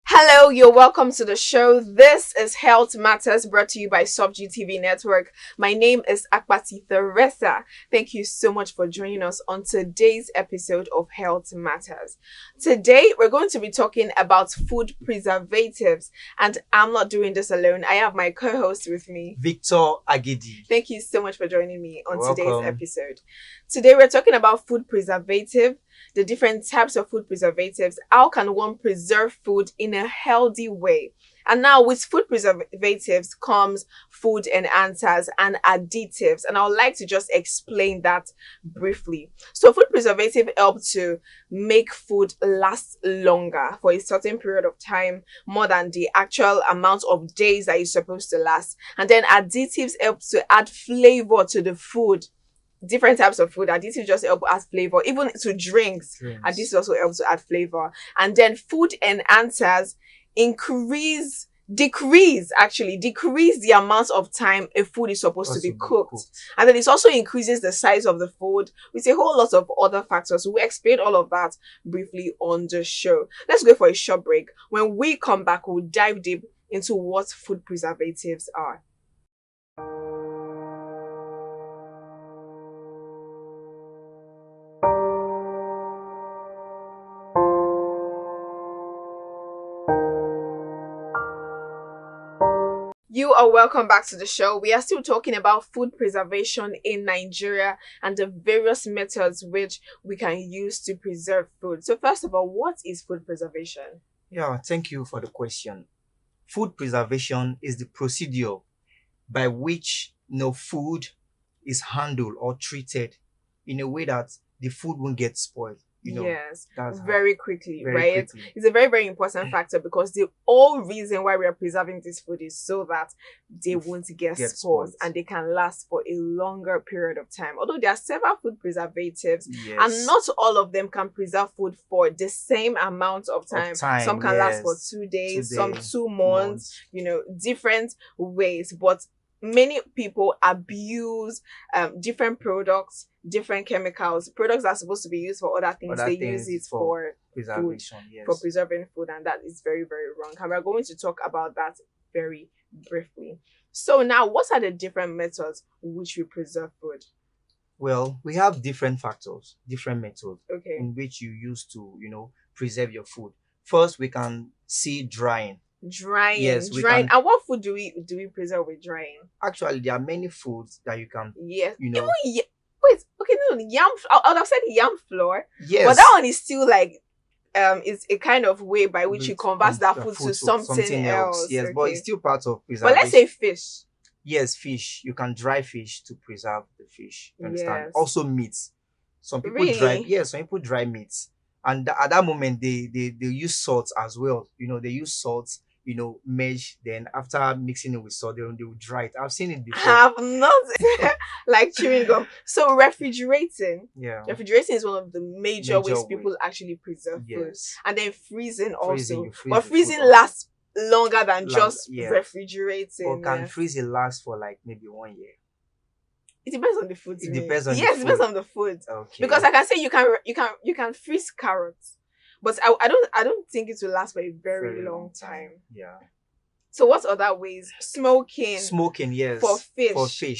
Hello, you're welcome to the show. This is Health Matters brought to you by SubG TV Network. My name is Akpati Theresa. Thank you so much for joining us on today's episode of Health Matters. Today, we're going to be talking about food preservatives, and I'm not doing this alone. I have my co-host with me, Victor Agidi. Thank you so much for joining me on You're today's welcome. episode. Today, we're talking about food preservative, the different types of food preservatives. How can one preserve food in a healthy way? And now with food preservatives comes food enhancers and additives. And I would like to just explain that briefly. So food preservative help to make food last longer for a certain period of time, more than the actual amount of days that it's supposed to last. And then additives help to add flavor to the food. Different types of food. Additives just help add flavor, even to drinks. Additives also help to add flavor. And then food enhancers decrease the amount of time a food is supposed to be cooked. And then it also increases the size of the food with a whole lot of other factors. We explain all of that briefly on the show. Let's go for a short break. When we come back, we'll dive deep into what food preservatives are. You are welcome back to the show. We are still talking about food preservation in Nigeria and the various methods which we can use to preserve food. So first of all, what is food preservation? Yeah, thank you for the question. Food preservation is the procedure by which food is handled or treated in a way that the food won't get spoiled. Yes, that's very quickly, very right? quickly. It's a very, very important factor because the whole reason why we are preserving this food is so that they won't get spoiled and they can last for a longer period of time. Although there are several food preservatives, Yes. and not all of them can preserve food for the same amount of time. Some can last for 2 days, some 2 months, different ways. But many people abuse different products, different chemicals, products that are supposed to be used for other things. They use it for preservation, food, yes. for preserving food, and that is very, very wrong. And we're going to talk about that very briefly. So now, what are the different methods which we preserve food? Well, we have different factors, different methods in which you use to, preserve your food. First, we can see drying. Yes, drying. And what food do we preserve with drying? Actually, there are many foods that you can. Yes. Yam. I would have said yam flour. Yes. But that one is still like is a kind of way by which you convert that food to something else. Yes, but it's still part of preservation. But let's say fish. Yes, fish. You can dry fish to preserve the fish. You understand? Yes. Also meat. Some people some people dry meats. And at that moment they use salt as well. They use salt, mesh, then after mixing it with salt, they will dry it. I've seen it before. I have not like chewing gum. So refrigerating. Yeah. Refrigerating is one of the major ways people actually preserve food. And then freezing also. But freezing lasts longer than just refrigerating. Or can freeze it last for like maybe 1 year? It depends on the food. It depends on the food. Yes, it depends on the food. Okay. Because I can say you can freeze carrots, but I don't think it will last for a very long time. Yeah. So what other ways? Smoking, yes. For fish.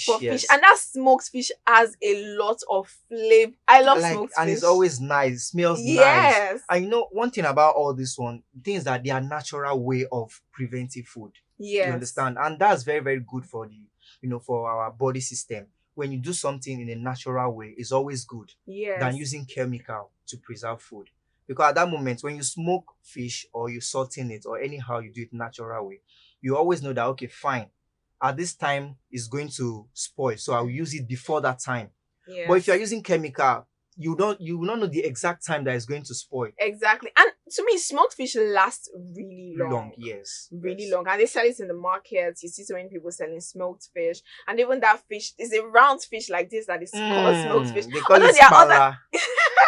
For fish. And that smoked fish has a lot of flavor. I love smoked fish. And it's always nice. It smells nice. Yes. And one thing about all this one, things that they are natural way of preventing food. Yes. You understand? And that's very, very good for for our body system. When you do something in a natural way, it's always good than using chemical to preserve food. Because at that moment, when you smoke fish or you salting it or anyhow you do it natural way, you always know that, okay, fine, at this time it's going to spoil, so I'll use it before that time. Yes. But if you're using chemical, you will not know the exact time that it's going to spoil. Exactly. And to me, smoked fish lasts really long. Yes. Really long. And they sell it in the markets. You see so many people selling smoked fish. And even that fish is a round fish like this that is called smoked fish. They call it spala.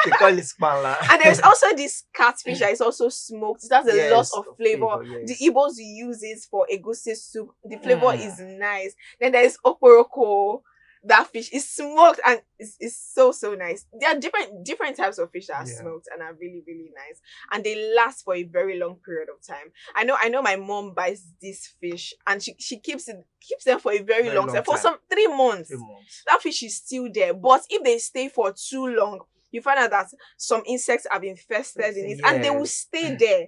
They call it spala. And there's also this catfish that is also smoked. It has a lot of flavor. The Igbos use it for egusi soup. The flavor is nice. Then there's oporoko. that fish is smoked and it's so nice. There are different types of fish that are smoked and are really, really nice. And they last for a very long period of time. I know my mom buys this fish and she keeps them for a very long time. For some 3 months. 3 months. That fish is still there. But if they stay for too long, you find out that some insects have infested in it and they will stay there.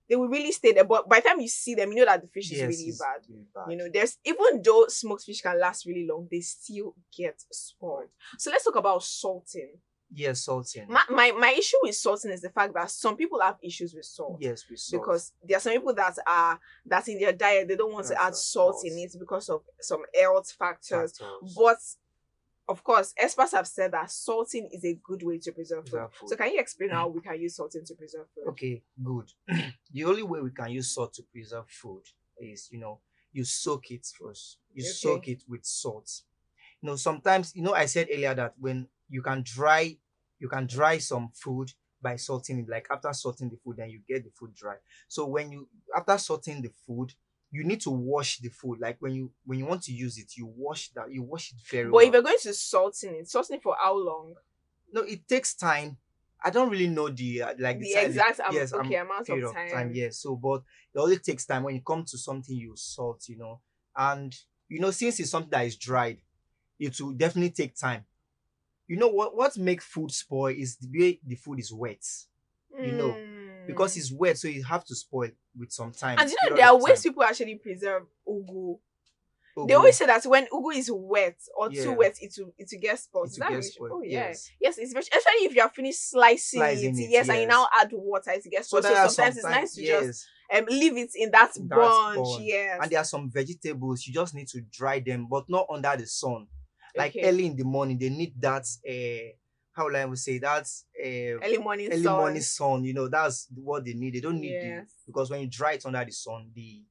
They will really stay there. But by the time you see them, you know that the fish is really bad. You know, even though smoked fish can last really long, they still get spoiled. So let's talk about salting. Yes, salting. My issue with salting is the fact that some people have issues with salt. Yes, with salt. Because there are some people that in their diet, they don't want to add salt in it because of some health factors. But of course, experts have said that salting is a good way to preserve food. So can you explain how we can use salting to preserve food? Okay, good. The only way we can use salt to preserve food is, you soak it first. You soak it with salt. Sometimes, I said earlier that when you can dry some food by salting it. Like after salting the food, then you get the food dry. So after salting the food, you need to wash the food. Like when you want to use it, you wash it very well. But if you're going to salting it for how long? No, it takes time. I don't really know the exact amount of time. Yes. So, but it only takes time when it comes to something you salt, and since it's something that is dried, it will definitely take time. What makes food spoil is the way the food is wet. Because it's wet, so you have to spoil with some time. And there are ways people actually preserve ugu. They always say that when ugu is wet or too wet, it will get spoiled. Oh yeah, yes, especially if you have finished slicing it. Yes, and you now add water, it gets spoiled. So sometimes it's nice to just leave it in that bunch. Yes, and there are some vegetables you just need to dry them, but not under the sun. Like early in the morning, they need that. How will I say that's early morning sun. That's what they need. They don't need because when you dry it under the sun, the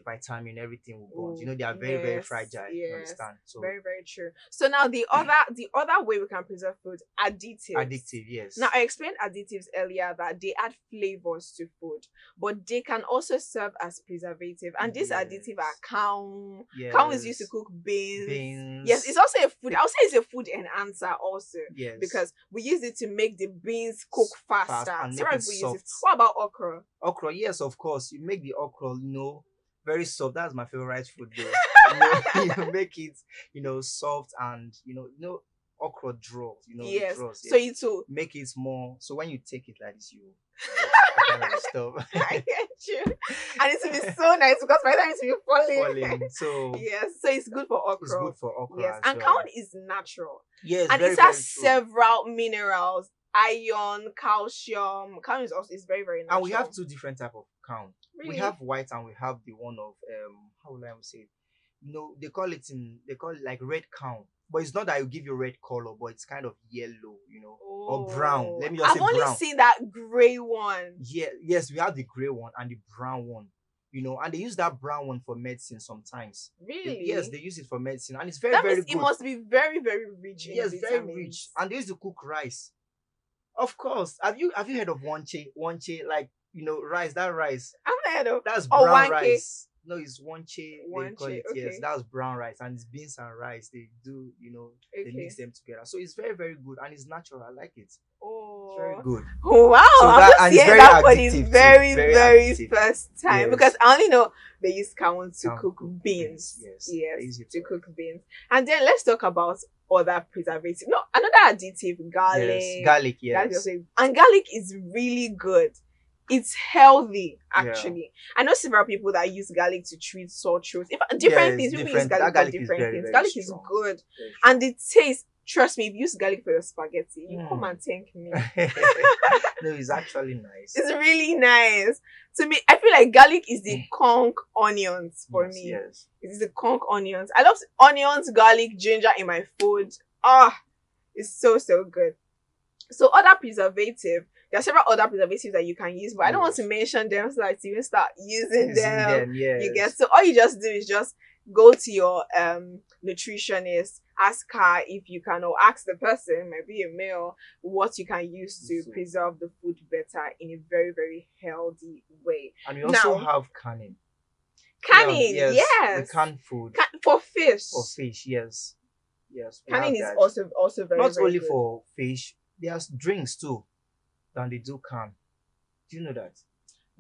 vitamin, everything will burn. They are very, very fragile. You understand? So very, very true. So now the other way we can preserve food, additive, yes. Now I explained additives earlier that they add flavors to food, but they can also serve as preservative. And these additives are cow. Cow is used to cook beans. Yes, it's also a food. I would say it's a food enhancer also. Yes. Because we use it to make the beans cook faster. And make it soft. What about okra? Okra, yes, of course. You make the okra, very soft. That's my favorite food though. You make it, soft and okra draws, yes. Draws, so it will make it more. So when you take it like this, stuff. I get you. And it will be so nice because by the time it will be falling. So yes, so it's good for okra. It's good for okra. Yes, and cow is natural. Yes, and very, it has several minerals, iron, calcium. Cow is very, very natural. And we have two different type of cow. Really? We have white and we have the one of how will I say it? They call it like red cow. But it's not that it will give you red color, but it's kind of yellow, or brown. Let me just say brown. I've only seen that gray one. Yeah, yes, we have the gray one and the brown one. And they use that brown one for medicine sometimes. Really? Yes, they use it for medicine, and it's very, very good. It must be very, very rich in vitamins. Very rich. And they use to cook rice. Of course. Have you heard of wanche? Wanche, like rice. That rice. I've heard of. That's brown rice. No, it's wanche. They call it. Okay. Yes, that's brown rice, and it's beans and rice. They do, they mix them together. So it's very, very good, and it's natural. I like it. Oh, it's very good. Wow, so I'm just hearing that for the very, very first time because I only know they use cow to cook beans. Yes, to cook beans. And then let's talk about other preservatives. No, another additive, garlic. Yes, garlic. Yes, and garlic is really good. It's healthy, actually. I know several people that use garlic to treat sore throat. Different things. People use garlic for different things. Garlic is good. And the taste, trust me, if you use garlic for your spaghetti, you come and thank me. No, it's actually nice. It's really nice. To me, I feel like garlic is the conch onions for me. Yes. It is the conch onions. I love onions, garlic, ginger in my food. It's so, so good. So other preservative, there are several other preservatives that you can use, but I don't want to mention them so that you even start using them. Yes. You get, so all you just do is just go to your nutritionist, ask her if you can, or ask the person, maybe a male, what you can use to preserve the food better in a very, very healthy way. And we also have canning. Canning, yes. The canned food. For fish. For fish, yes. Yes, we Canning have is that. also very, Not very only good. for fish, there's drinks too. Than they do can. Do you know that?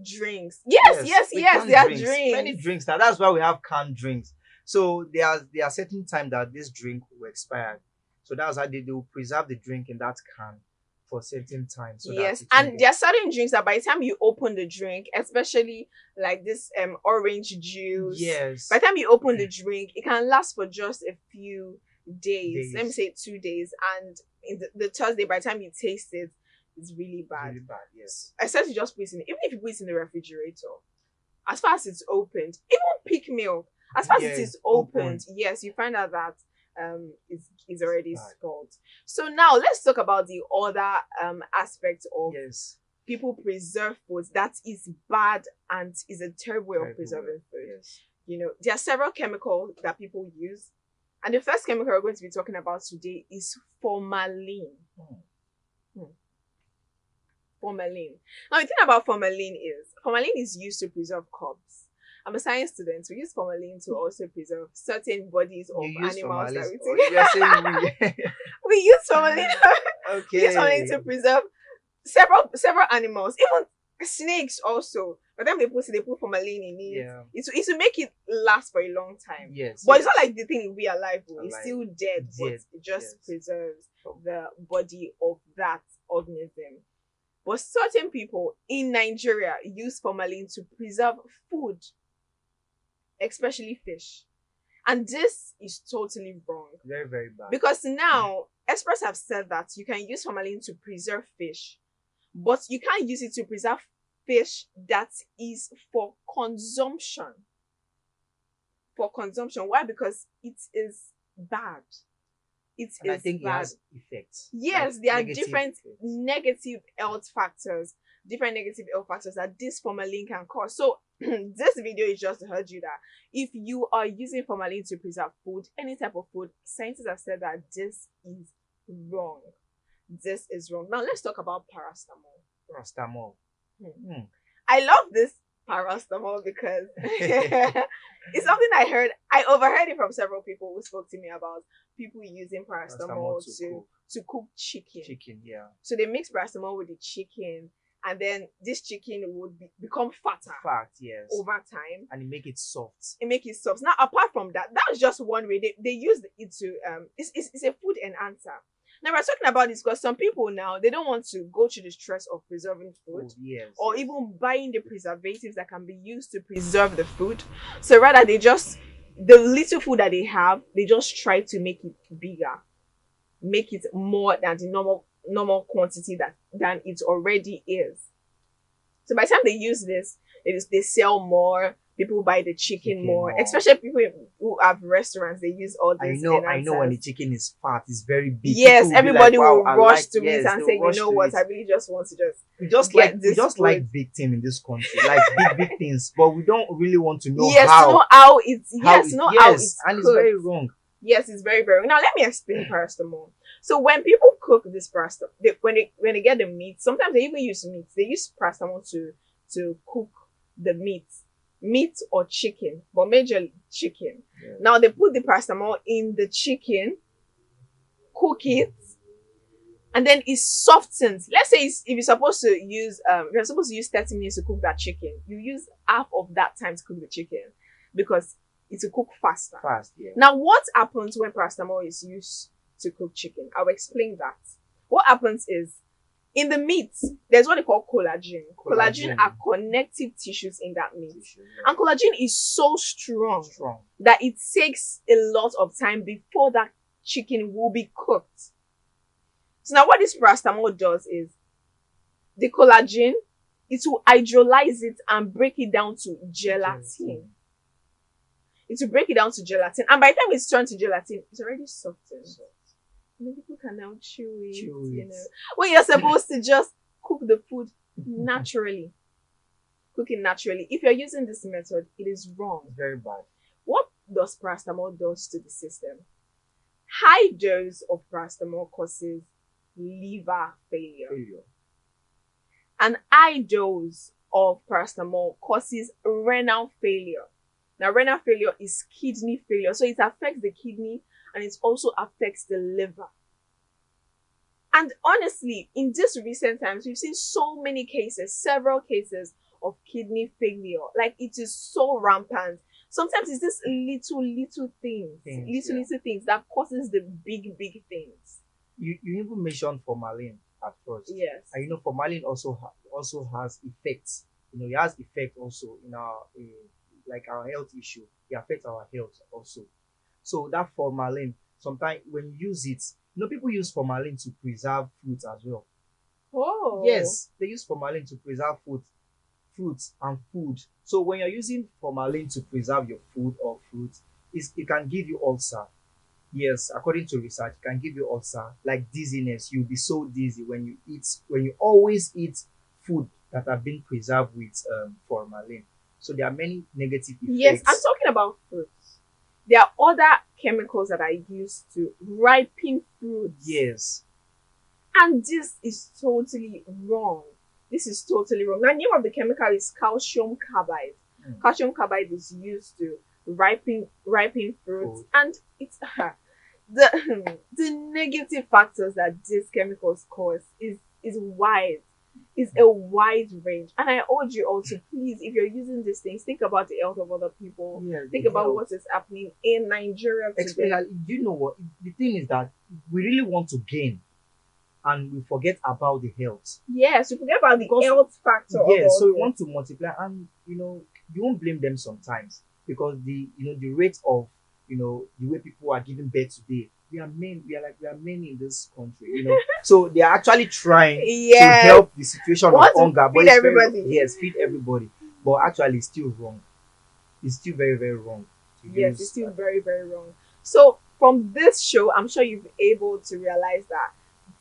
Drinks. Yes, yes, we yes. can There are drinks. Many drinks. drinks now. That's why we have canned drinks. So there are certain time that this drink will expire. So that's how they will preserve the drink in that can for a certain time. So that Yes, it won't and be there are certain drinks that by the time you open the drink, especially like this orange juice, yes. by the time you open the drink, it can last for just a few days. Let me Days. say 2 days, and in the Thursday, by the time you taste it, it's really bad. Really bad, yes. Except you just put it in, even if you put it in the refrigerator, as far as it's opened, even peak milk, as far as it is opened, yes, you find out that is already spoiled. So now let's talk about the other aspect of Yes. people preserve foods that is bad and is a terrible way of preserving food. Yes. You know, there are several chemicals that people use, and the first chemical we're going to be talking about today is formalin. Formalin. Now, the thing about formalin is used to preserve crops. I'm a science student. We use formalin to also preserve certain bodies of animals that we take. We use formalin. Okay. We use formalin to preserve several animals, even snakes also. But then they put formalin in it. Yeah. It's to make it last for a long time. Yes. But it's not like the thing will be alive. It's still dead, but it just preserves the body of that organism. But certain people in Nigeria use formalin to preserve food, especially fish. And this is totally wrong. Very, very bad. Because now, experts have said that you can use formalin to preserve fish, but you can't use it to preserve fish that is for consumption. For consumption. Why? Because it is bad. I think bad. It has effects. Yes, like there are different negative health factors that this formalin can cause. So this video is just to urge you that if you are using formalin to preserve food, any type of food, scientists have said that this is wrong. This is wrong. Now let's talk about paracetamol. Paracetamol. I love this paracetamol because it's something I overheard it from several people who spoke to me about people using paracetamol to cook chicken. Yeah. So they mix paracetamol with the chicken, and then this chicken would become fatter. Yes. Over time. And it make it soft. Now, apart from that, that's just one way they use it to it's a food enhancer. Now we're talking about this because some people now they don't want to go through the stress of preserving food, or even buying the preservatives that can be used to preserve the food. So rather the little food that they have, they just try to make it bigger, make it more than the normal quantity than it already is. So by the time they use this, they sell more. People buy the chicken more, especially people who have restaurants. They use all this. I know when the chicken is fat, it's very big. Yes, everybody will rush to it and say, you know what, I really just want to we just like big things in this country, like big things, but we don't really want to know how it's and it's very wrong. Yes, it's very, very wrong. Now let me explain paracetamol. So when people cook this paracetamol, when they get the meat, sometimes they even use meat. They use paracetamol to cook the meat or chicken, but majorly chicken. Yeah. Now they put the paracetamol in the chicken, cook it, and then it softens. Let's say if you're supposed to use 30 minutes to cook that chicken, you use half of that time to cook the chicken because it will cook faster. Yeah. Now what happens when paracetamol is used to cook chicken? I'll explain that. What happens is, in the meat, there's what they call collagen. Collagen are connective tissues in that meat. And collagen is so strong that it takes a lot of time before that chicken will be cooked. So now what this paracetamol does is, the collagen, it will hydrolyze it and break it down to gelatin. It will break it down to gelatin. And by the time it's turned to gelatin, it's already softened. And people can now chew it, you know. When you're supposed to just cook the food naturally. Cook it naturally. If you're using this method, it is wrong. Very bad. What does paracetamol does to the system? High dose of paracetamol causes liver failure. An high dose of paracetamol causes renal failure. Now, renal failure is kidney failure. So it affects the kidney and it also affects the liver. And honestly, in this recent times, we've seen so many cases, several cases of kidney failure. Like, it is so rampant. Sometimes it's just little things that causes the big things. You even mentioned formalin at first. Yes. And formalin also has effects. It has effect also in our like our health issue. It affects our health also. So that formalin, sometimes when you use it, people use formalin to preserve fruits as well. Oh. Yes, they use formalin to preserve fruits and food. So when you're using formalin to preserve your food or fruit, it can give you ulcer. Yes, according to research, it can give you ulcer, like dizziness. You'll be so dizzy when you always eat food that have been preserved with formalin. So there are many negative effects. Yes, I'm talking about fruits. There are other chemicals that are used to ripen fruits. Yes. And this is totally wrong. This is totally wrong. The name of the chemical is calcium carbide. Calcium carbide is used to ripen fruits, and it's the negative factors that these chemicals cause is wide. Is a wide range, and I urge you also, please, if you're using these things, think about the health of other people. Think about what is happening in Nigeria today. Do you know what the thing is, that we really want to gain, and we forget about the health. Yes, we forget about the health factor. Yes, so we want to multiply, and you won't blame them sometimes, because the rate of the way people are giving birth today. We are men in this country, so they are actually trying to help the situation of hunger, but feed everybody, but actually it's still wrong. It's still very, very wrong. Yes, it's still very, very wrong. So from this show, I'm sure you've been able to realize that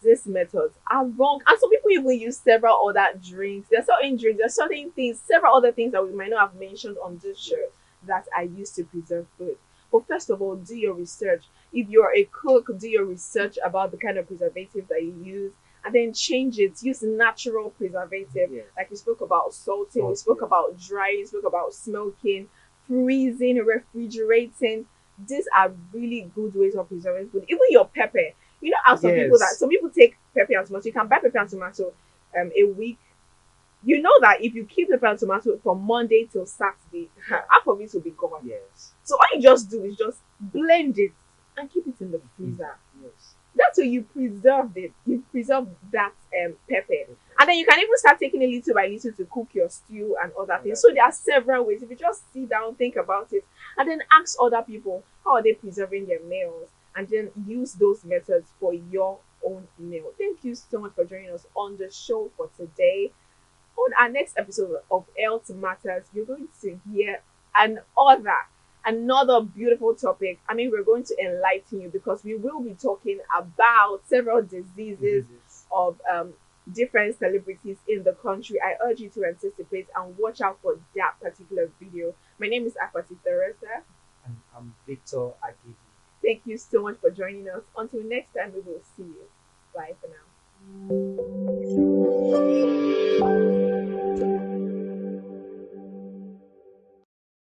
these methods are wrong, and some people even use several other drinks. There are certain drinks, there are certain things, several other things that we might not have mentioned on this show that are used to preserve food. But first of all, do your research. If you're a cook, do your research about the kind of preservatives that you use, and then change it. Use natural preservative. Yes. Like we spoke about salting, we spoke about drying, we spoke about smoking, freezing, refrigerating. These are really good ways of preserving food. Even your pepper. You know how some people take pepper and tomato. You can buy pepper and tomato a week. You know that if you keep pepper and tomato from Monday till Saturday, half of it will be gone. Yes. So all you just do is just blend it and keep it in the freezer. Yes. That's how you preserve it. You preserve that pepper. And then you can even start taking it little by little to cook your stew and other things. So there are several ways. If you just sit down, think about it, and then ask other people how are they preserving their meals, and then use those methods for your own meal. Thank you so much for joining us on the show for today. On our next episode of Health Matters, you're going to hear another beautiful topic. I mean, we're going to enlighten you, because we will be talking about several diseases of different celebrities in the country. I urge you to anticipate and watch out for that particular video. My name is Akwati Teresa. And I'm Victor Agidi. Thank you so much for joining us. Until next time, we will see you. Bye for now.